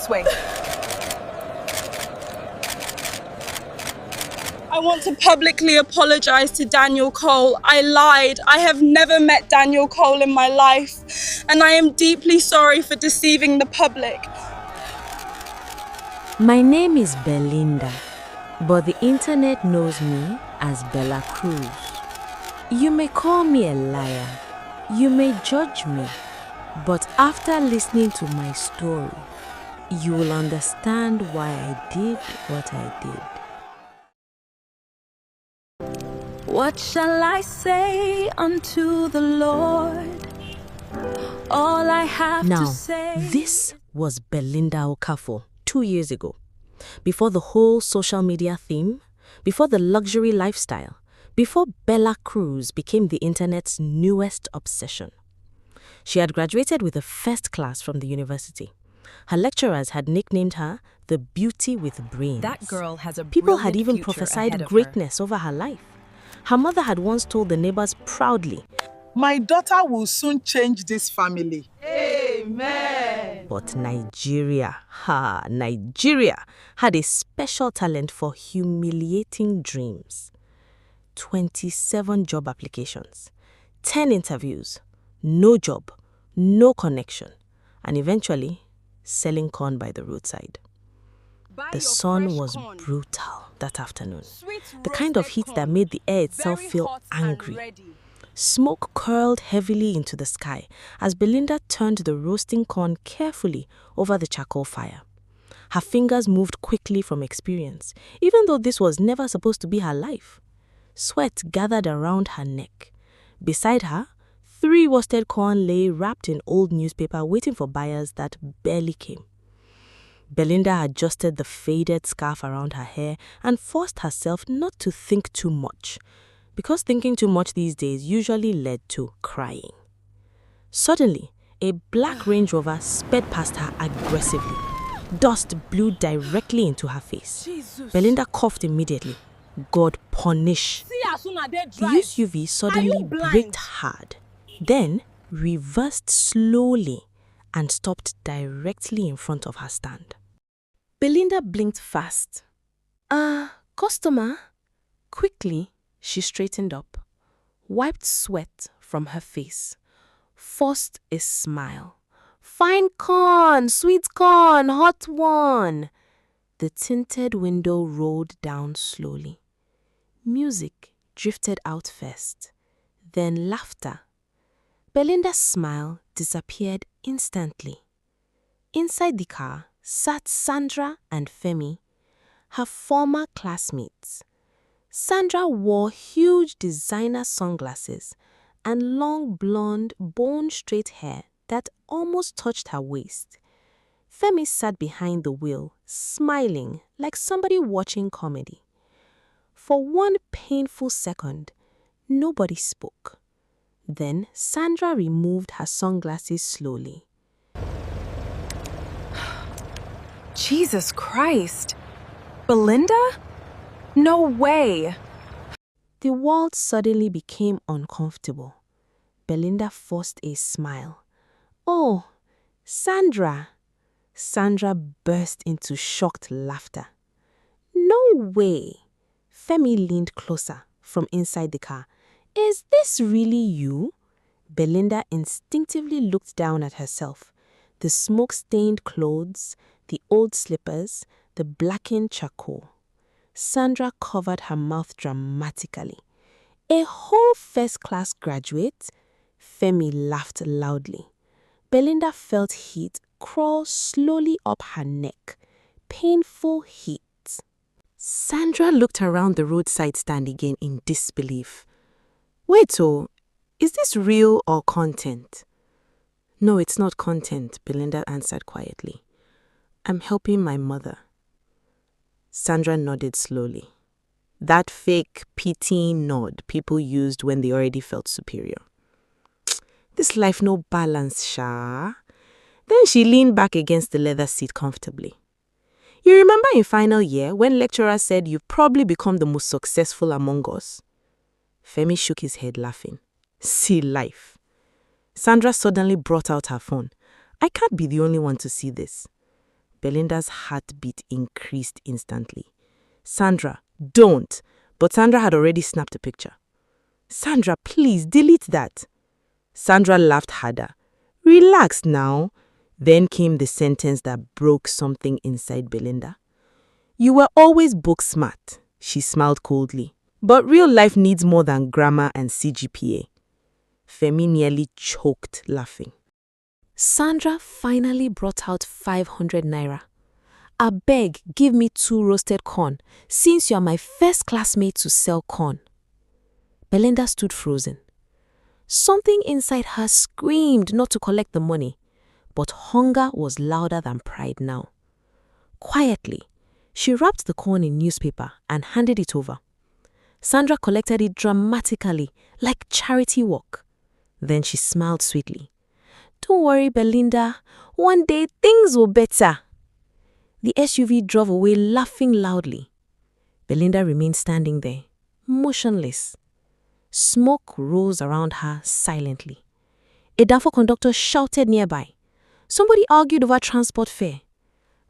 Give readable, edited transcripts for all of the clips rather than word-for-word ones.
this way. I want to publicly apologize to Daniel Cole. I lied. I have never met Daniel Cole in my life, and I am deeply sorry for deceiving the public. My name is Belinda, but the internet knows me as Bella Cruz. You may call me a liar, you may judge me, but after listening to my story, you will understand why I did what I did. What shall I say unto the Lord? All I have Now, to say. this was Belinda Okafor 2 years ago. Before the whole social media theme, before the luxury lifestyle, before Bella Cruz became the internet's newest obsession. She had graduated with a first class from the university. Her lecturers had nicknamed her the beauty with brains. That girl has a People had brilliant even future prophesied ahead of greatness over her life. Her mother had once told the neighbors proudly, "My daughter will soon change this family." but Nigeria had a special talent for humiliating dreams. 27 job applications, 10 interviews, no job, no connection, and eventually selling corn by the roadside. The sun was brutal that afternoon, the kind of heat that made the air itself feel angry. Smoke curled heavily into the sky as Belinda turned the roasting corn carefully over the charcoal fire. Her fingers moved quickly from experience, even though this was never supposed to be her life. Sweat gathered around her neck. Beside her, 3 roasted corn lay wrapped in old newspaper waiting for buyers that barely came. Belinda adjusted the faded scarf around her hair and forced herself not to think too much, because thinking too much these days usually led to crying. Suddenly, a black Range Rover sped past her aggressively. Dust blew directly into her face. Belinda coughed immediately. God punish. The SUV suddenly braked hard, then reversed slowly and stopped directly in front of her stand. Belinda blinked fast. Customer? Quickly, she straightened up, wiped sweat from her face, forced a smile. Fine corn, sweet corn, hot one. The tinted window rolled down slowly. Music drifted out first, then laughter. Belinda's smile disappeared instantly. Inside the car sat Sandra and Femi, her former classmates. Sandra wore huge designer sunglasses and long blonde, bone-straight hair that almost touched her waist. Femi sat behind the wheel, smiling like somebody watching comedy. For one painful second, nobody spoke. Then Sandra removed her sunglasses slowly. Jesus Christ. Belinda? No way. The world suddenly became uncomfortable. Belinda forced a smile. Oh, Sandra! Sandra burst into shocked laughter. No way! Femi leaned closer from inside the car. Is this really you? Belinda instinctively looked down at herself. The smoke-stained clothes, the old slippers, the blackened charcoal. Sandra covered her mouth dramatically. A whole first-class graduate? Femi laughed loudly. Belinda felt heat crawl slowly up her neck. Painful heat. Sandra looked around the roadside stand again in disbelief. Wait, is this real or content? No, it's not content, Belinda answered quietly. I'm helping my mother. Sandra nodded slowly. That fake, pitying nod people used when they already felt superior. This life no balance, sha. Then she leaned back against the leather seat comfortably. You remember in final year when lecturer said you've probably become the most successful among us? Femi shook his head laughing. See life. Sandra suddenly brought out her phone. I can't be the only one to see this. Belinda's heartbeat increased instantly. Sandra, don't! But Sandra had already snapped a picture. Sandra, please, delete that. Sandra laughed harder. Relax now. Then came the sentence that broke something inside Belinda. You were always book smart, she smiled coldly. But real life needs more than grammar and CGPA. Femi nearly choked laughing. Sandra finally brought out 500 naira. Abeg, give me 2 roasted corn, since you are my first classmate to sell corn. Belinda stood frozen. Something inside her screamed not to collect the money, but hunger was louder than pride now. Quietly, she wrapped the corn in newspaper and handed it over. Sandra collected it dramatically, like charity work. Then she smiled sweetly. Don't worry, Belinda. One day things will better. The SUV drove away laughing loudly. Belinda remained standing there, motionless. Smoke rose around her silently. A Danfo conductor shouted nearby. Somebody argued over transport fare.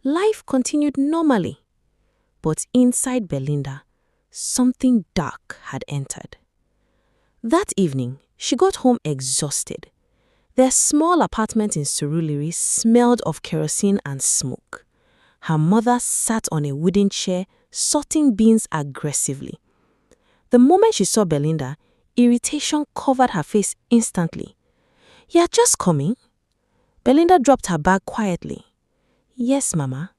Life continued normally. But inside Belinda, something dark had entered. That evening, she got home exhausted. Their small apartment in Surulere smelled of kerosene and smoke. Her mother sat on a wooden chair, sorting beans aggressively. The moment she saw Belinda, irritation covered her face instantly. You're just coming? Belinda dropped her bag quietly. Yes, Mama.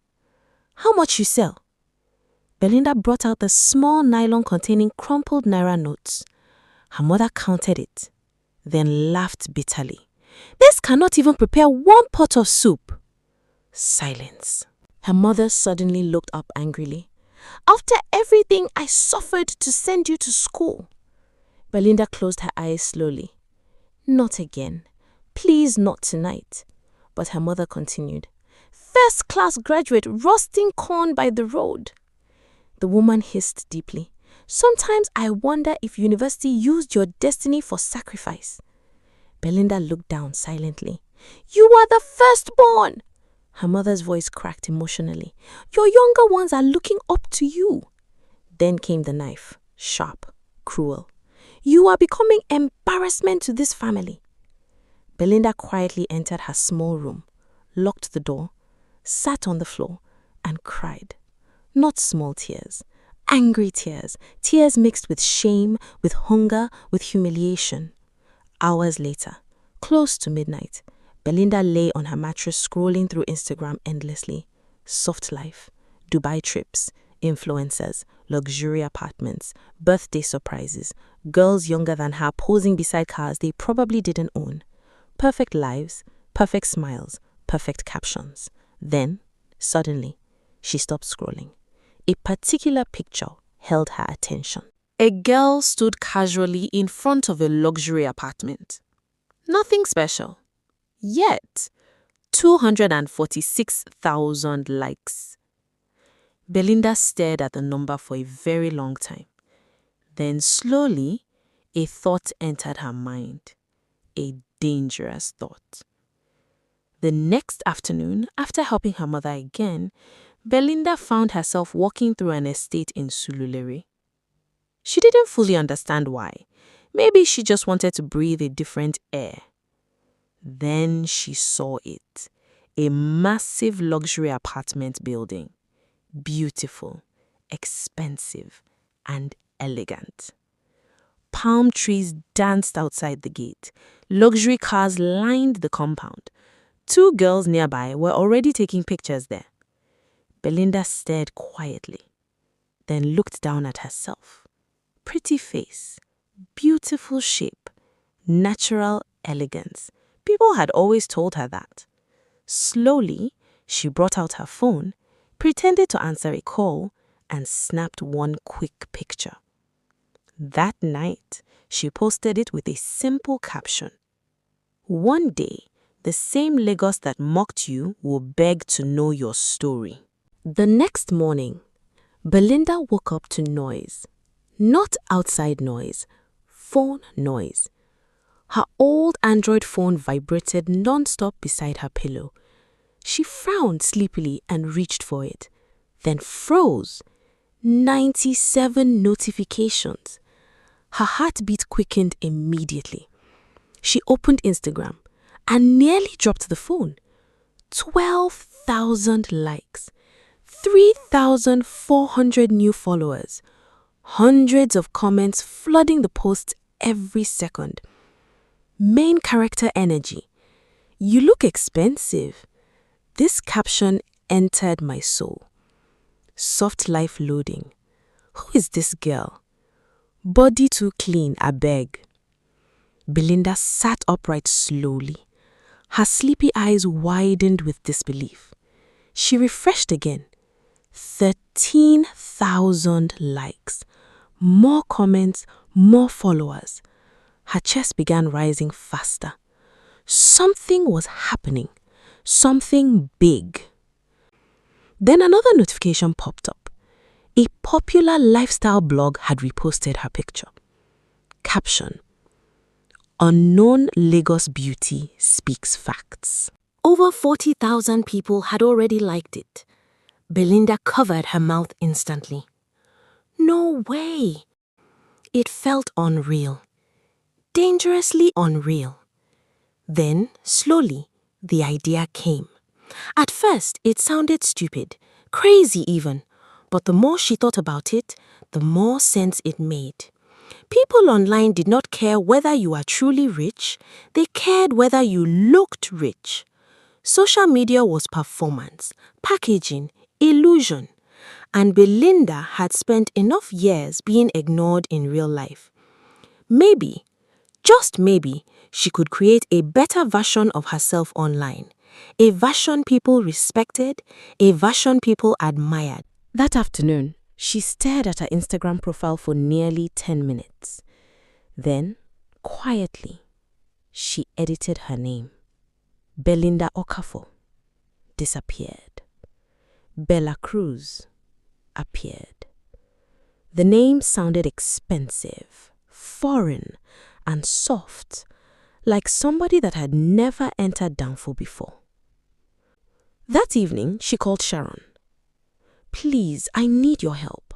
How much you sell? Belinda brought out the small nylon containing crumpled naira notes. Her mother counted it, then laughed bitterly. This cannot even prepare 1 pot of soup. Silence. Her mother suddenly looked up angrily. After everything I suffered to send you to school. Belinda closed her eyes slowly. Not again. Please, not tonight. But her mother continued. First-class graduate roasting corn by the road. The woman hissed deeply. Sometimes I wonder if university used your destiny for sacrifice. Belinda looked down silently. You are the firstborn. Her mother's voice cracked emotionally. Your younger ones are looking up to you. Then came the knife, sharp, cruel. You are becoming embarrassment to this family. Belinda quietly entered her small room, locked the door, sat on the floor, and cried. Not small tears, angry tears, tears mixed with shame, with hunger, with humiliation. Hours later, close to midnight, Belinda lay on her mattress scrolling through Instagram endlessly. Soft life, Dubai trips, influencers, luxury apartments, birthday surprises, girls younger than her posing beside cars they probably didn't own. Perfect lives, perfect smiles, perfect captions. Then, suddenly, she stopped scrolling. A particular picture held her attention. A girl stood casually in front of a luxury apartment. Nothing special. Yet, 246,000 likes. Belinda stared at the number for a very long time. Then slowly, a thought entered her mind. A dangerous thought. The next afternoon, after helping her mother again, Belinda found herself walking through an estate in Surulere. She didn't fully understand why. Maybe she just wanted to breathe a different air. Then she saw it. A massive luxury apartment building. Beautiful, expensive, and elegant. Palm trees danced outside the gate. Luxury cars lined the compound. 2 girls nearby were already taking pictures there. Belinda stared quietly, then looked down at herself. Pretty face, beautiful shape, natural elegance. People had always told her that. Slowly, she brought out her phone, pretended to answer a call, and snapped one quick picture. That night, she posted it with a simple caption. One day, the same Lagos that mocked you will beg to know your story. The next morning, Belinda woke up to noise. Not outside noise, phone noise. Her old Android phone vibrated non-stop beside her pillow. She frowned sleepily and reached for it, then froze. 97 notifications. Her heartbeat quickened immediately. She opened Instagram and nearly dropped the phone. 12,000 likes, 3,400 new followers, hundreds of comments flooding the posts every second. Main character energy. You look expensive. This caption entered my soul. Soft life loading. Who is this girl? Body too clean, I beg. Belinda sat upright slowly. Her sleepy eyes widened with disbelief. She refreshed again. 13,000 likes. More comments, more followers. Her chest began rising faster. Something was happening. Something big. Then another notification popped up. A popular lifestyle blog had reposted her picture. Caption: Unknown Lagos beauty speaks facts. Over 40,000 people had already liked it. Belinda covered her mouth instantly. No way! It felt unreal. Dangerously unreal. Then, slowly, the idea came. At first, it sounded stupid, crazy even, but the more she thought about it, the more sense it made. People online did not care whether you are truly rich, they cared whether you looked rich. Social media was performance, packaging, illusion, and Belinda had spent enough years being ignored in real life. Maybe, just maybe, she could create a better version of herself online. A version people respected, a version people admired. That afternoon, she stared at her Instagram profile for nearly 10 minutes. Then, quietly, she edited her name. Belinda Okafor disappeared. Bella Cruz appeared. The name sounded expensive, foreign, and soft, like somebody that had never entered downfall before. That evening, she called Sharon. Please, I need your help.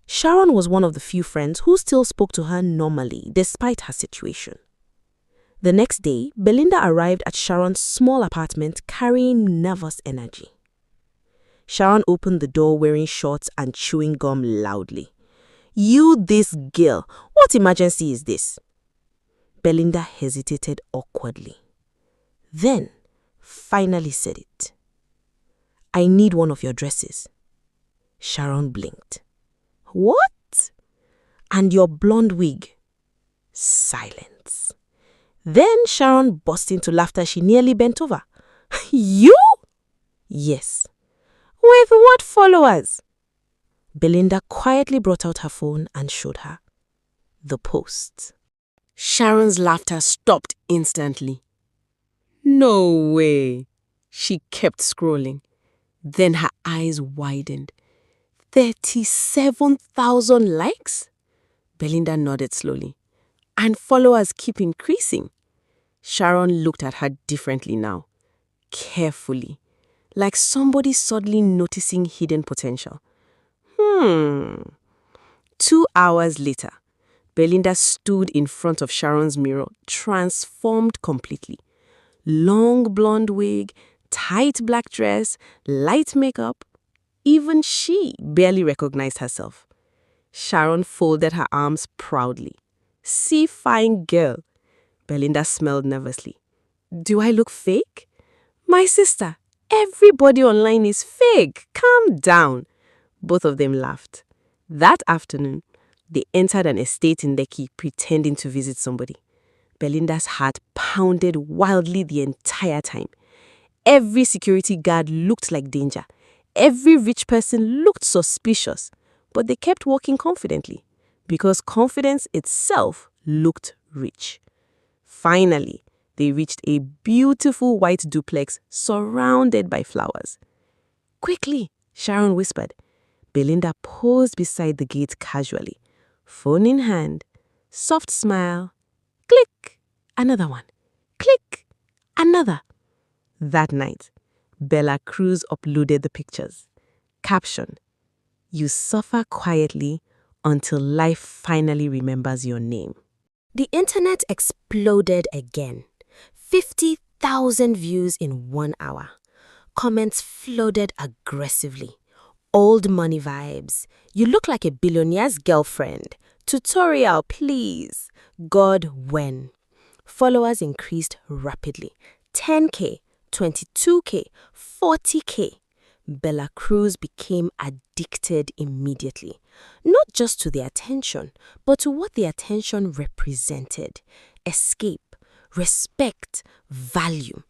Sharon was one of the few friends who still spoke to her normally, despite her situation. The next day, Belinda arrived at Sharon's small apartment carrying nervous energy. Sharon opened the door wearing shorts and chewing gum loudly. You, this girl, what emergency is this? Belinda hesitated awkwardly. Then, finally said it. I need one of your dresses. Sharon blinked. What? And your blonde wig? Silence. Then Sharon burst into laughter. She nearly bent over. You? Yes. With what followers? Belinda quietly brought out her phone and showed her. The post. Sharon's laughter stopped instantly. No way. She kept scrolling. Then her eyes widened. 37,000 likes? Belinda nodded slowly. And followers keep increasing. Sharon looked at her differently now. Carefully. Like somebody suddenly noticing hidden potential. 2 hours later, Belinda stood in front of Sharon's mirror, transformed completely. Long blonde wig, tight black dress, light makeup. Even she barely recognized herself. Sharon folded her arms proudly. See, fine girl. Belinda smiled nervously. Do I look fake? My sister, everybody online is fake. Calm down. Both of them laughed. That afternoon, they entered an estate in Lekki pretending to visit somebody. Belinda's heart pounded wildly the entire time. Every security guard looked like danger. Every rich person looked suspicious. But they kept walking confidently because confidence itself looked rich. Finally, they reached a beautiful white duplex surrounded by flowers. Quickly, Sharon whispered. Belinda paused beside the gate casually, phone in hand, soft smile. Click, another one. Click, another. That night, Bella Cruz uploaded the pictures. Caption: "You suffer quietly until life finally remembers your name." The internet exploded again. 50,000 views in 1 hour. Comments flooded aggressively. Old money vibes. "You look like a billionaire's girlfriend. Tutorial, please. God, when?" Followers increased rapidly. 10K, 22K, 40K. Bella Cruz became addicted immediately. Not just to the attention, but to what the attention represented. Escape, respect, value.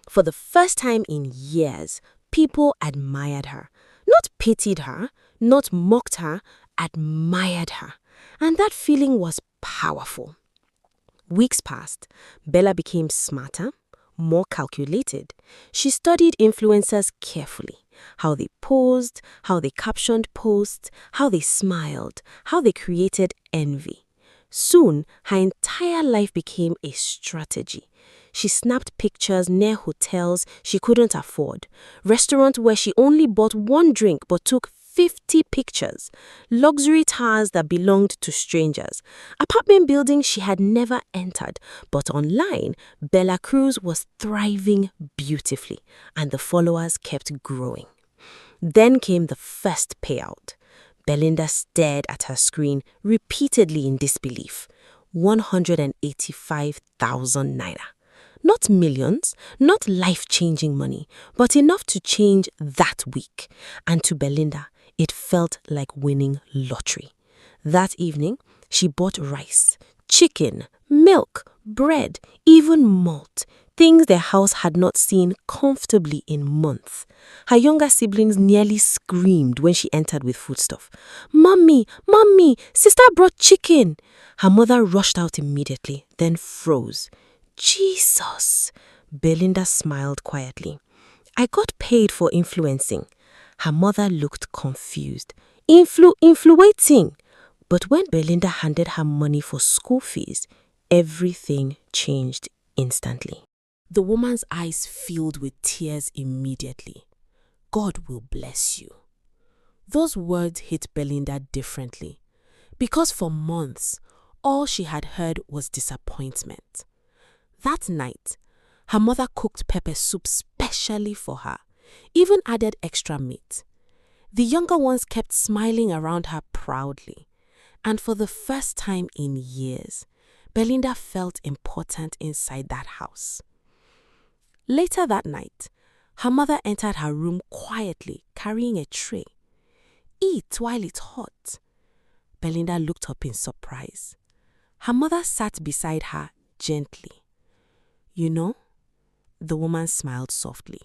For the first time in years, people admired her. Not pitied her, not mocked her, admired her. And that feeling was powerful. Weeks passed. Bella became smarter, more calculated. She studied influencers carefully. How they posed, how they captioned posts, how they smiled, how they created envy. Soon, her entire life became a strategy. She snapped pictures near hotels she couldn't afford, restaurants where she only bought one drink but took 50 pictures, luxury towers that belonged to strangers, apartment buildings she had never entered. But online, Bella Cruz was thriving beautifully, and the followers kept growing. Then came the first payout. Belinda stared at her screen repeatedly in disbelief. 185,000 naira. Not millions, not life-changing money, but enough to change that week. And to Belinda, it felt like winning lottery. That evening, she bought rice, chicken, milk, bread, even malt, things their house had not seen comfortably in months. Her younger siblings nearly screamed when she entered with foodstuff. "Mommy, Mommy, sister brought chicken." Her mother rushed out immediately, then froze. "Jesus!" Belinda smiled quietly. "I got paid for influencing." Her mother looked confused. Influating? But when Belinda handed her money for school fees, everything changed instantly. The woman's eyes filled with tears immediately. "God will bless you." Those words hit Belinda differently, because for months, all she had heard was disappointment. That night, her mother cooked pepper soup specially for her, even added extra meat. The younger ones kept smiling around her proudly, and for the first time in years, Belinda felt important inside that house. Later that night, her mother entered her room quietly, carrying a tray. "Eat while it's hot." Belinda looked up in surprise. Her mother sat beside her gently. "You know," the woman smiled softly,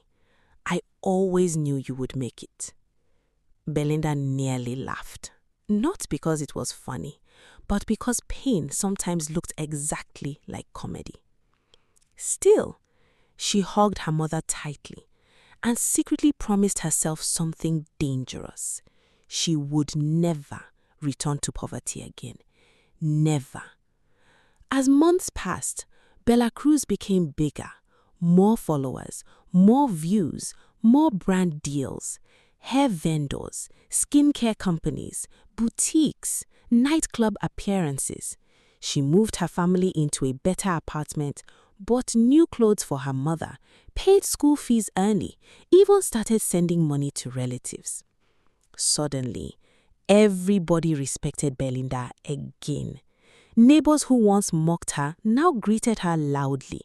"I always knew you would make it." Belinda nearly laughed. Not because it was funny, but because pain sometimes looked exactly like comedy. Still, she hugged her mother tightly and secretly promised herself something dangerous. She would never return to poverty again. Never. As months passed, Bella Cruz became bigger. More followers, more views, more brand deals. Hair vendors, skincare companies, boutiques, nightclub appearances. She moved her family into a better apartment, bought new clothes for her mother, paid school fees early, even started sending money to relatives. Suddenly, everybody respected Belinda again. Neighbors who once mocked her now greeted her loudly.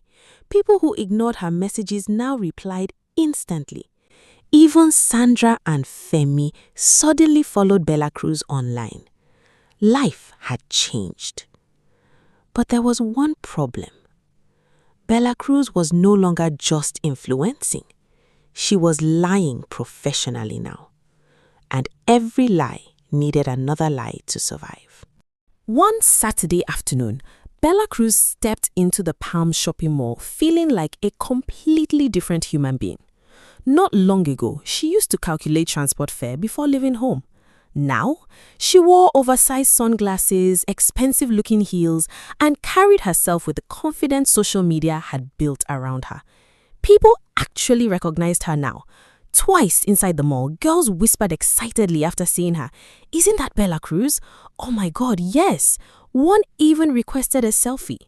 People who ignored her messages now replied instantly. Even Sandra and Femi suddenly followed Bella Cruz online. Life had changed. But there was one problem. Bella Cruz was no longer just influencing. She was lying professionally now. And every lie needed another lie to survive. One Saturday afternoon, Bella Cruz stepped into the Palm shopping mall feeling like a completely different human being. Not long ago, she used to calculate transport fare before leaving home. Now, she wore oversized sunglasses, expensive-looking heels, and carried herself with the confidence social media had built around her. People actually recognized her now. Twice inside the mall, girls whispered excitedly after seeing her, "Isn't that Bella Cruz? Oh my God, yes." One even requested a selfie.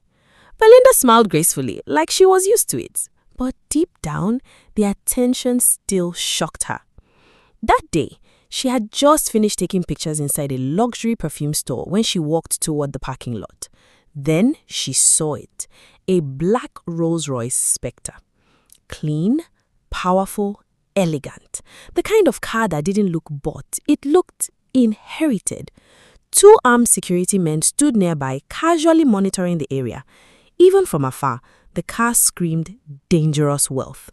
Belinda smiled gracefully, like she was used to it. But deep down, the attention still shocked her. That day, she had just finished taking pictures inside a luxury perfume store when she walked toward the parking lot. Then she saw it, a black Rolls-Royce Spectre. Clean, powerful, elegant. The kind of car that didn't look bought, it looked inherited. Two armed security men stood nearby, casually monitoring the area. Even from afar, the car screamed dangerous wealth.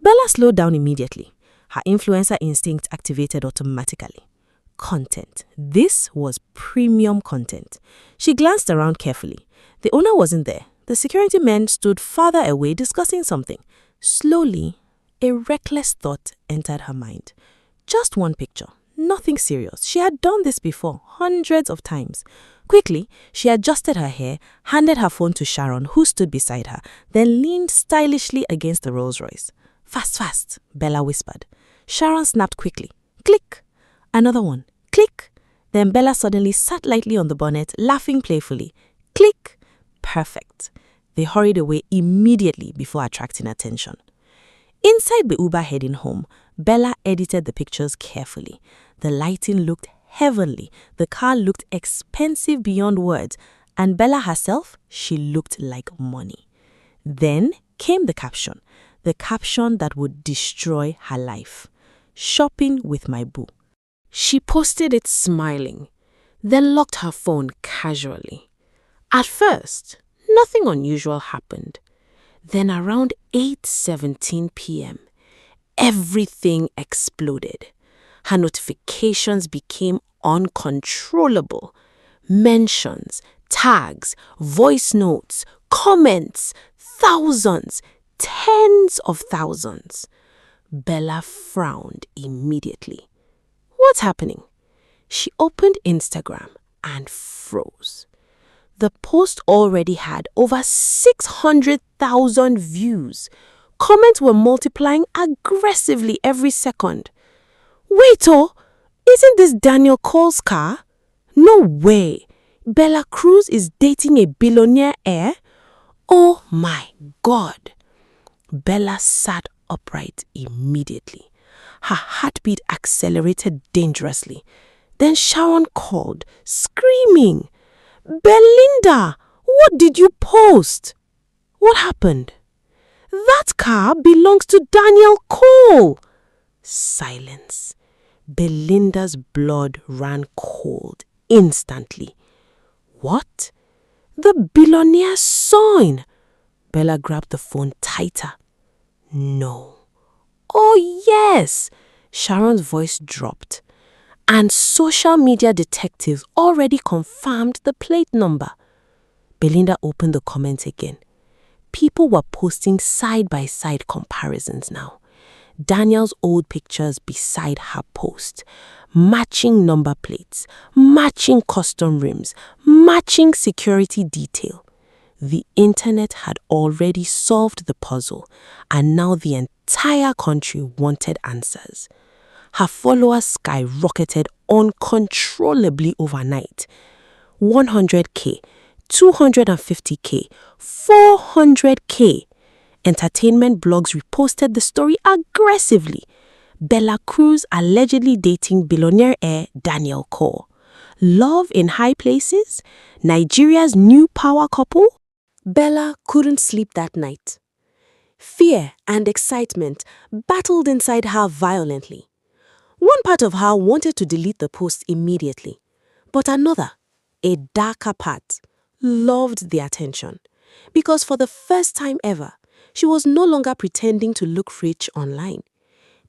Bella slowed down immediately. Her influencer instinct activated automatically. Content. This was premium content. She glanced around carefully. The owner wasn't there. The security men stood farther away discussing something. Slowly, a reckless thought entered her mind. Just one picture. Nothing serious. She had done this before, hundreds of times. Quickly, she adjusted her hair, handed her phone to Sharon, who stood beside her, then leaned stylishly against the Rolls-Royce. "Fast, fast," Bella whispered. Sharon snapped quickly. Click. Another one. Click. Then Bella suddenly sat lightly on the bonnet, laughing playfully. Click. Perfect. They hurried away immediately before attracting attention. Inside the Uber heading home, Bella edited the pictures carefully. The lighting looked heavenly. The car looked expensive beyond words. And Bella herself, she looked like money. Then came the caption that would destroy her life. "Shopping with my boo." She posted it smiling, then locked her phone casually. At first, nothing unusual happened. Then around 8:17 p.m., everything exploded. Her notifications became uncontrollable. Mentions, tags, voice notes, comments, thousands, tens of thousands. Bella frowned immediately. What's happening? She opened Instagram and froze. The post already had over 600,000 views. Comments were multiplying aggressively every second. "Wait, isn't this Daniel Cole's car? No way. Bella Cruz is dating a billionaire heir? Oh my God." Bella sat upright immediately. Her heartbeat accelerated dangerously. Then Sharon called, screaming, "Belinda, what did you post?" "What happened?" "That car belongs to Daniel Cole." Silence. Belinda's blood ran cold instantly. What? The billionaire's son. Bella grabbed the phone tighter. No. Oh yes! Sharon's voice dropped. And social media detectives already confirmed the plate number. Belinda opened the comments again. People were posting side-by-side comparisons now. Daniel's old pictures beside her post. Matching number plates, matching custom rims, matching security detail. The internet had already solved the puzzle, and now the entire country wanted answers. Her followers skyrocketed uncontrollably overnight. 100K, 250K, 400K. Entertainment blogs reposted the story aggressively. Bella Cruz allegedly dating billionaire heir Daniel Cole. Love in high places? Nigeria's new power couple? Bella couldn't sleep that night. Fear and excitement battled inside her violently. One part of her wanted to delete the post immediately, but another, a darker part, loved the attention. Because for the first time ever, she was no longer pretending to look rich online.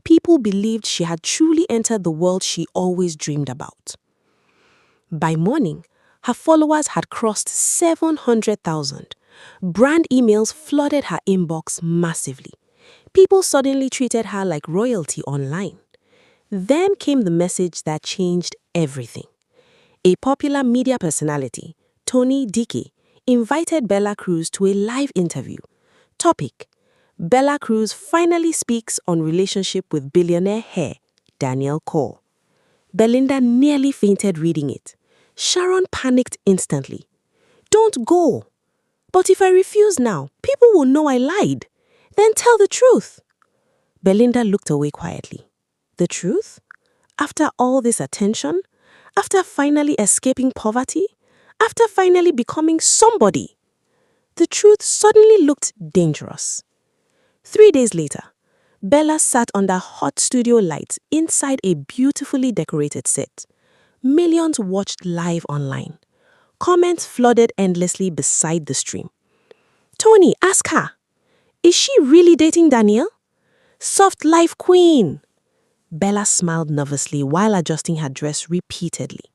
People believed she had truly entered the world she always dreamed about. By morning, her followers had crossed 700,000. Brand emails flooded her inbox massively. People suddenly treated her like royalty online. Then came the message that changed everything. A popular media personality, Tony Dickey, invited Bella Cruz to a live interview. Topic: Bella Cruz finally speaks on relationship with billionaire heir Daniel Cole. Belinda nearly fainted reading it. Sharon panicked instantly. Don't go. But if I refuse now, people will know I lied. Then tell the truth. Belinda looked away quietly. The truth? After all this attention? After finally escaping poverty? After finally becoming somebody? The truth suddenly looked dangerous. 3 days later, Bella sat under hot studio lights inside a beautifully decorated set. Millions watched live online. Comments flooded endlessly beside the stream. Tony, ask her. Is she really dating Daniel? Soft life queen. Bella smiled nervously while adjusting her dress repeatedly.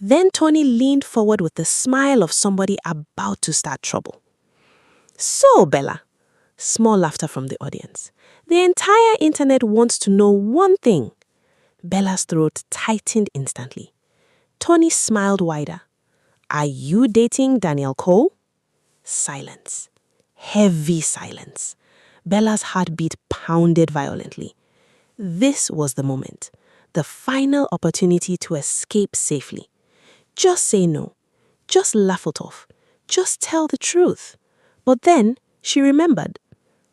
Then Tony leaned forward with the smile of somebody about to start trouble. So, Bella, small laughter from the audience. The entire internet wants to know one thing. Bella's throat tightened instantly. Tony smiled wider. Are you dating Daniel Cole? Silence. Heavy silence. Bella's heartbeat pounded violently. This was the moment. The final opportunity to escape safely. Just say no. Just laugh it off. Just tell the truth. But then she remembered.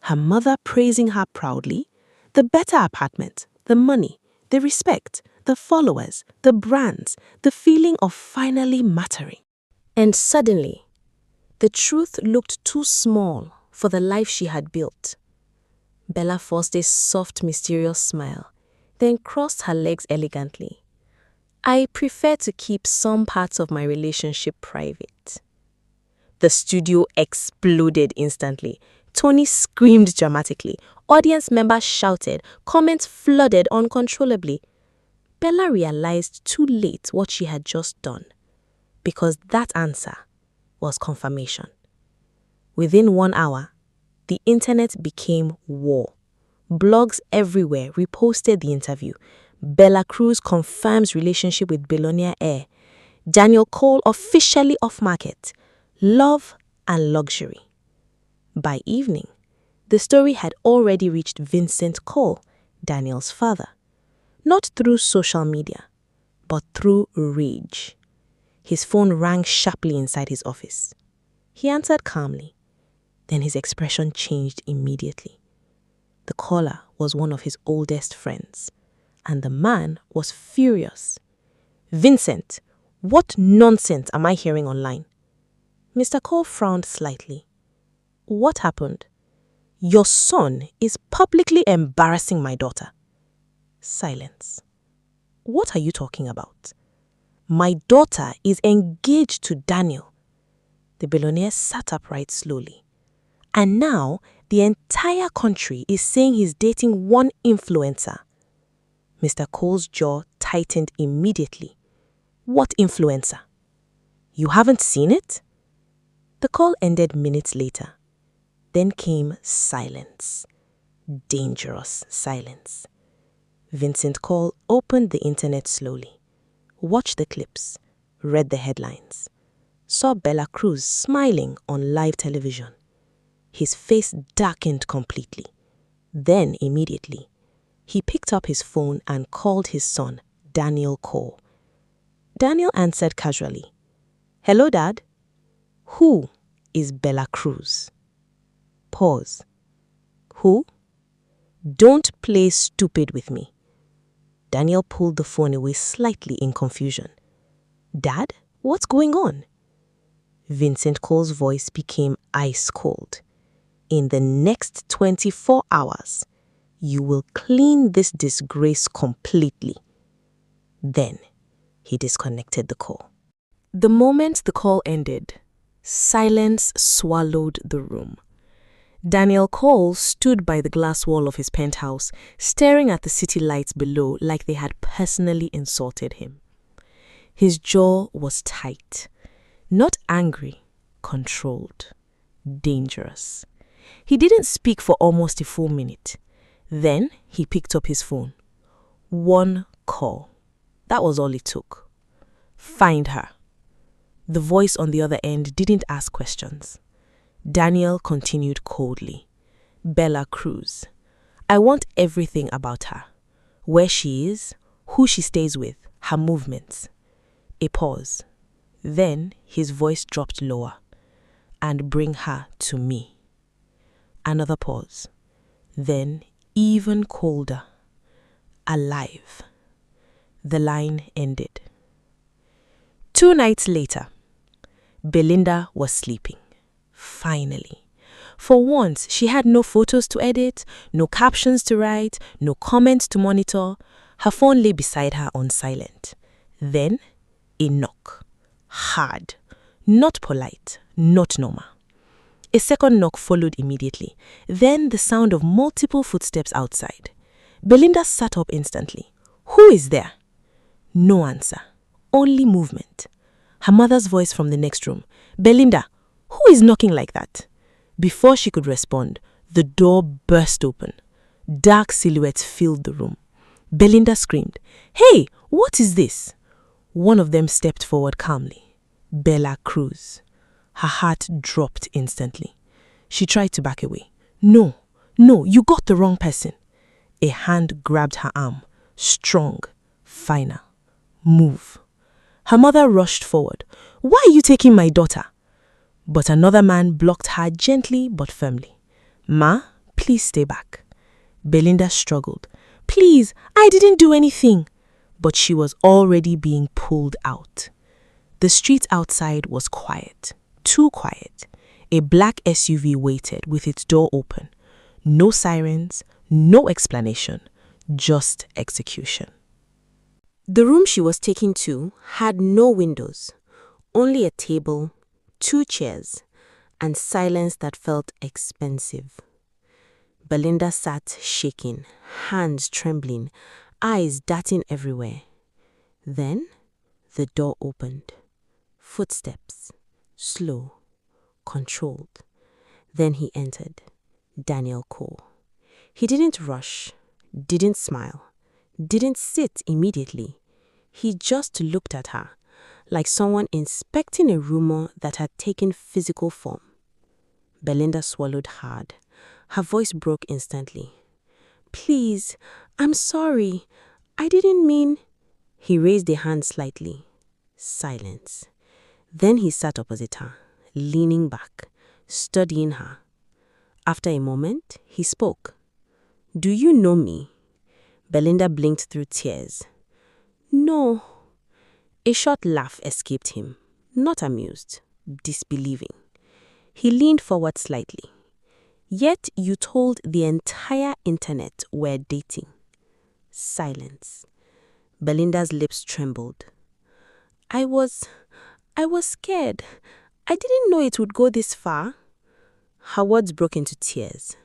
Her mother praising her proudly. The better apartment, the money, the respect, the followers, the brands, the feeling of finally mattering. And suddenly, the truth looked too small for the life she had built. Bella forced a soft, mysterious smile, then crossed her legs elegantly. I prefer to keep some parts of my relationship private. The studio exploded instantly. Tony screamed dramatically. Audience members shouted. Comments flooded uncontrollably. Bella realized too late what she had just done, because that answer was confirmation. Within 1 hour, the internet became war. Blogs everywhere reposted the interview. Bella Cruz confirms relationship with billionaire heir. Daniel Cole officially off market. Love and luxury. By evening, the story had already reached Vincent Cole, Daniel's father. Not through social media, but through rage. His phone rang sharply inside his office. He answered calmly. Then his expression changed immediately. The caller was one of his oldest friends, and the man was furious. Vincent, what nonsense am I hearing online? Mr. Cole frowned slightly. What happened? Your son is publicly embarrassing my daughter. Silence. What are you talking about? My daughter is engaged to Daniel. The billionaire sat upright slowly. And now the entire country is saying he's dating one influencer. Mr. Cole's jaw tightened immediately. What influencer? You haven't seen it? The call ended minutes later. Then came silence. Dangerous silence. Vincent Cole opened the internet slowly, watched the clips, read the headlines, saw Bella Cruz smiling on live television. His face darkened completely. Then, immediately, he picked up his phone and called his son, Daniel Cole. Daniel answered casually. Hello, Dad. Who is Bella Cruz? Pause. Who? Don't play stupid with me. Daniel pulled the phone away slightly in confusion. Dad, what's going on? Vincent Cole's voice became ice cold. In the next 24 hours, you will clean this disgrace completely. Then, he disconnected the call. The moment the call ended, silence swallowed the room. Daniel Cole stood by the glass wall of his penthouse, staring at the city lights below like they had personally insulted him. His jaw was tight, not angry, controlled, dangerous. He didn't speak for almost a full minute. Then he picked up his phone. One call. That was all it took. Find her. The voice on the other end didn't ask questions. Daniel continued coldly. Bella Cruz. I want everything about her. Where she is, who she stays with, her movements. A pause. Then his voice dropped lower. And bring her to me. Another pause. Then even colder. Alive. The line ended. 2 nights later, Belinda was sleeping. Finally. For once, she had no photos to edit, no captions to write, no comments to monitor. Her phone lay beside her on silent. Then, a knock. Hard. Not polite, not normal. A second knock followed immediately. Then the sound of multiple footsteps outside. Belinda sat up instantly. Who is there? No answer. Only movement. Her mother's voice from the next room. Belinda, who is knocking like that? Before she could respond, the door burst open. Dark silhouettes filled the room. Belinda screamed, "Hey, what is this?" One of them stepped forward calmly. Bella Cruz. Her heart dropped instantly. She tried to back away. No, you got the wrong person. A hand grabbed her arm. Strong. Final. Move. Her mother rushed forward. Why are you taking my daughter? But another man blocked her gently but firmly. Ma, please stay back. Belinda struggled. Please, I didn't do anything. But she was already being pulled out. The street outside was quiet. Too quiet. A black SUV waited with its door open. No sirens, no explanation, just execution. The room she was taken to had no windows, only a table, 2 chairs, and silence that felt expensive. Belinda sat shaking, hands trembling, eyes darting everywhere. Then the door opened. Footsteps, slow, controlled. Then he entered, Daniel Cole. He didn't rush, didn't smile, didn't sit immediately. He just looked at her, like someone inspecting a rumor that had taken physical form. Belinda swallowed hard. Her voice broke instantly. Please, I'm sorry. I didn't mean... He raised a hand slightly. Silence. Then he sat opposite her, leaning back, studying her. After a moment, he spoke. Do you know me? Belinda blinked through tears. No. A short laugh escaped him, not amused, disbelieving. He leaned forward slightly. Yet you told the entire internet we're dating. Silence. Belinda's lips trembled. I was scared. I didn't know it would go this far. Her words broke into tears.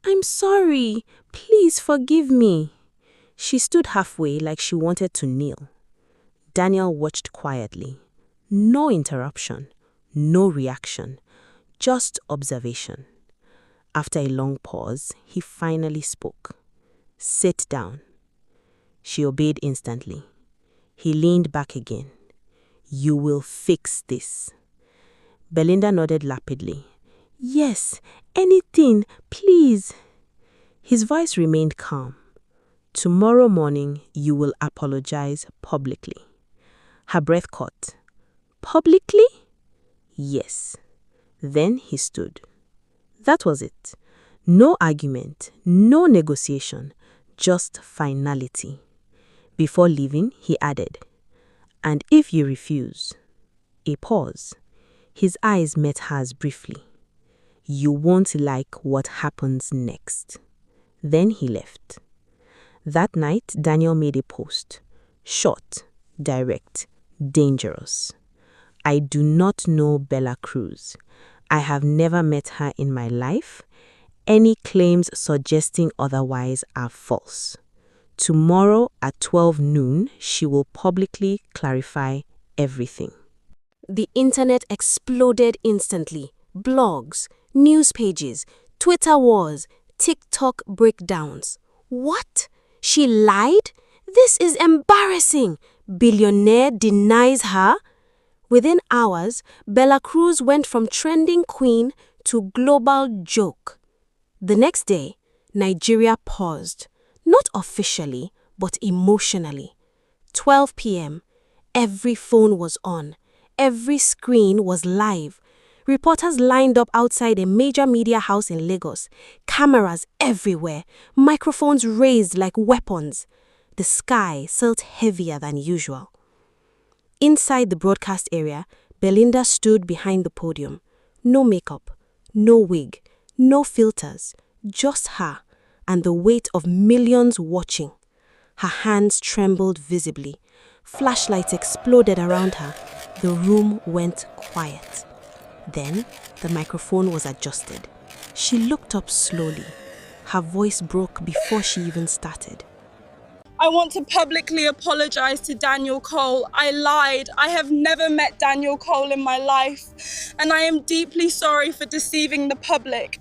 I'm sorry. Please forgive me. She stood halfway like she wanted to kneel. Daniel watched quietly. No interruption, no reaction, just observation. After a long pause, he finally spoke. Sit down. She obeyed instantly. He leaned back again. You will fix this. Belinda nodded rapidly. Yes, anything, please. His voice remained calm. Tomorrow morning, you will apologize publicly. Her breath caught. Publicly? Yes. Then he stood. That was it. No argument, no negotiation, just finality. Before leaving, he added, and if you refuse, a pause. His eyes met hers briefly. You won't like what happens next. Then he left. That night, Daniel made a post. Short, direct, dangerous. I do not know Bella Cruz. I have never met her in my life. Any claims suggesting otherwise are false. Tomorrow at 12 noon, she will publicly clarify everything. The internet exploded instantly. Blogs, news pages, Twitter wars, TikTok breakdowns. What? She lied? This is embarrassing. Billionaire denies her? Within hours, Bella Cruz went from trending queen to global joke. The next day, Nigeria paused, not officially, but emotionally. 12 p.m., every phone was on, every screen was live. Reporters lined up outside a major media house in Lagos, cameras everywhere, microphones raised like weapons. The sky felt heavier than usual. Inside the broadcast area, Belinda stood behind the podium. No makeup, no wig, no filters, just her and the weight of millions watching. Her hands trembled visibly. Flashlights exploded around her. The room went quiet. Then the microphone was adjusted. She looked up slowly. Her voice broke before she even started. I want to publicly apologize to Daniel Cole. I lied. I have never met Daniel Cole in my life, and I am deeply sorry for deceiving the public.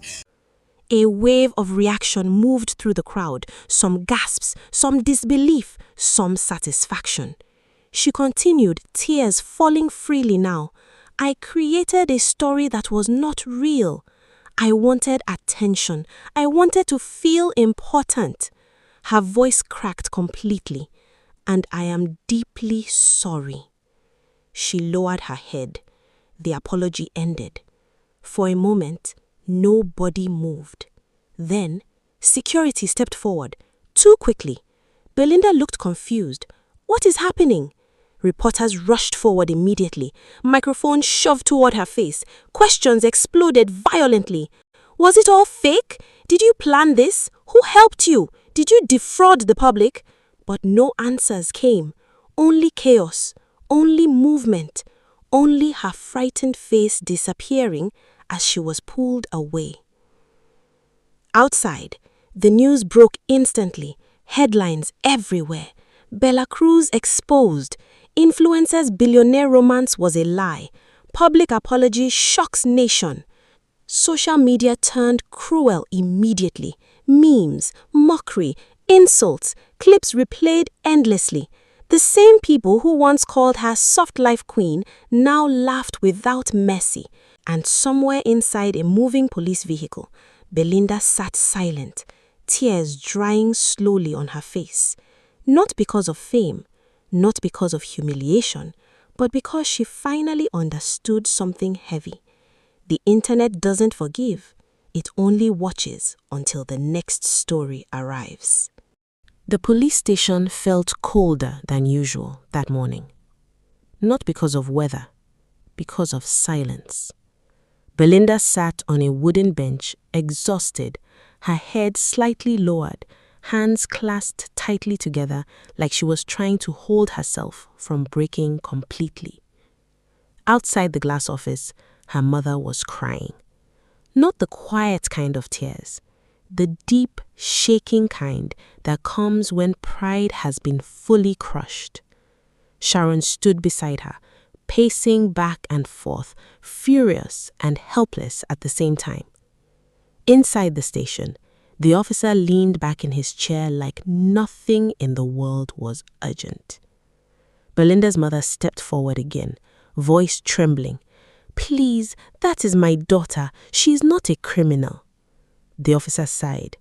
A wave of reaction moved through the crowd, some gasps, some disbelief, some satisfaction. She continued, tears falling freely now. I created a story that was not real. I wanted attention. I wanted to feel important. Her voice cracked completely, and I am deeply sorry. She lowered her head. The apology ended. For a moment, nobody moved. Then, security stepped forward, too quickly. Belinda looked confused. What is happening? Reporters rushed forward immediately. Microphones shoved toward her face. Questions exploded violently. Was it all fake? Did you plan this? Who helped you? Did you defraud the public? But no answers came. Only chaos. Only movement. Only her frightened face disappearing as she was pulled away. Outside, the news broke instantly. Headlines everywhere. Bella Cruz exposed. Influencer's billionaire romance was a lie. Public apology shocks nation. Social media turned cruel immediately. Memes, mockery, insults, clips replayed endlessly. The same people who once called her soft life queen now laughed without mercy. And somewhere inside a moving police vehicle, Belinda sat silent, tears drying slowly on her face. Not because of fame, not because of humiliation, but because she finally understood something heavy. The internet doesn't forgive. It only watches until the next story arrives. The police station felt colder than usual that morning. Not because of weather, because of silence. Belinda sat on a wooden bench, exhausted, her head slightly lowered, hands clasped tightly together like she was trying to hold herself from breaking completely. Outside the glass office, her mother was crying. Not the quiet kind of tears, the deep, shaking kind that comes when pride has been fully crushed. Sharon stood beside her, pacing back and forth, furious and helpless at the same time. Inside the station, the officer leaned back in his chair like nothing in the world was urgent. Belinda's mother stepped forward again, voice trembling. "Please, that is my daughter. She is not a criminal." The officer sighed.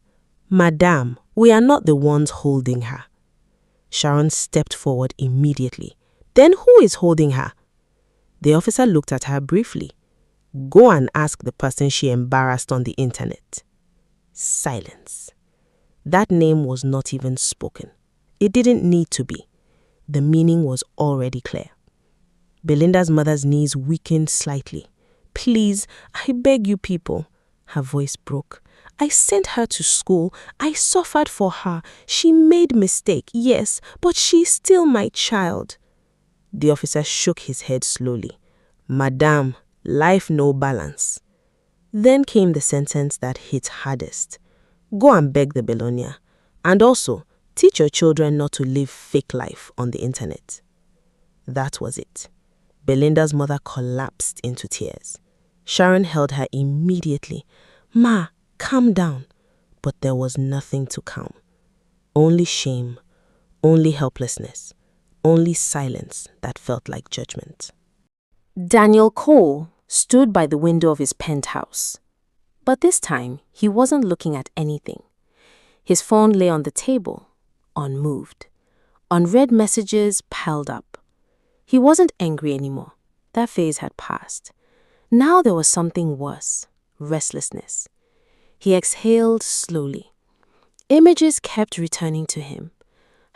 "Madam, we are not the ones holding her." Sharon stepped forward immediately. "Then who is holding her?" The officer looked at her briefly. "Go and ask the person she embarrassed on the internet." Silence. That name was not even spoken. It didn't need to be. The meaning was already clear. Belinda's mother's knees weakened slightly. "Please, I beg you people." Her voice broke. "I sent her to school. I suffered for her. She made mistake, yes, but she's still my child." The officer shook his head slowly. "Madam, life no balance." Then came the sentence that hit hardest. "Go and beg the billionaire. And also, teach your children not to live fake life on the internet." That was it. Belinda's mother collapsed into tears. Sharon held her immediately. "Ma, calm down." But there was nothing to calm. Only shame, only helplessness, only silence that felt like judgment. Daniel Cole stood by the window of his penthouse. But this time, he wasn't looking at anything. His phone lay on the table, unmoved. Unread messages piled up. He wasn't angry anymore. That phase had passed. Now there was something worse, restlessness. He exhaled slowly. Images kept returning to him.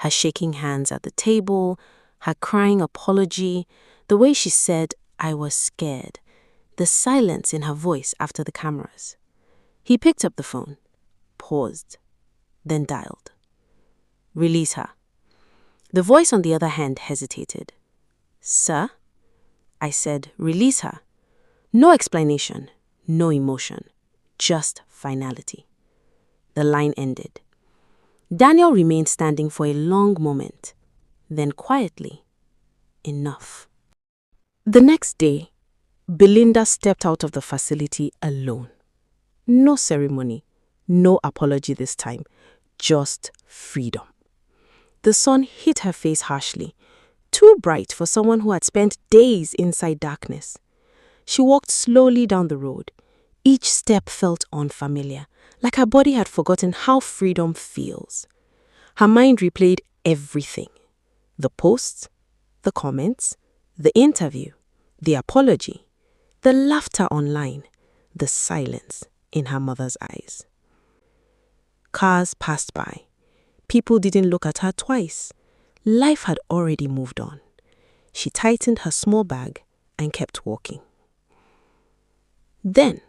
Her shaking hands at the table, her crying apology, the way she said, "I was scared," the silence in her voice after the cameras. He picked up the phone, paused, then dialed. "Release her." The voice on the other hand hesitated. "Sir?" I said, "Release her." No explanation, no emotion, just finality. The line ended. Daniel remained standing for a long moment, then quietly, enough. The next day, Belinda stepped out of the facility alone. No ceremony, no apology this time, just freedom. The sun hit her face harshly, too bright for someone who had spent days inside darkness. She walked slowly down the road. Each step felt unfamiliar, like her body had forgotten how freedom feels. Her mind replayed everything: the posts, the comments, the interview, the apology, the laughter online, the silence in her mother's eyes. Cars passed by. People didn't look at her twice. Life had already moved on. She tightened her small bag and kept walking. Then,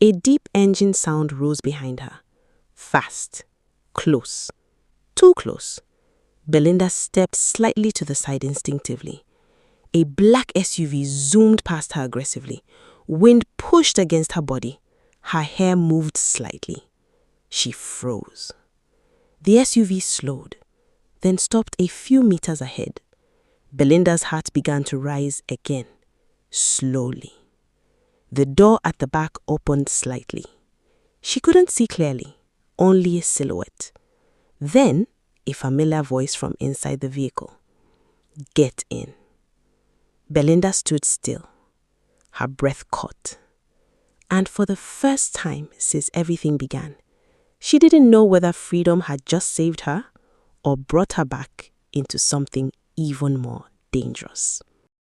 a deep engine sound rose behind her. Fast, close, too close. Belinda stepped slightly to the side instinctively. A black SUV zoomed past her aggressively. Wind pushed against her body. Her hair moved slightly. She froze. The SUV slowed, then stopped a few meters ahead. Belinda's heart began to rise again, slowly. The door at the back opened slightly. She couldn't see clearly, only a silhouette. Then, a familiar voice from inside the vehicle. "Get in." Belinda stood still, her breath caught. And for the first time since everything began, she didn't know whether freedom had just saved her or brought her back into something even more dangerous.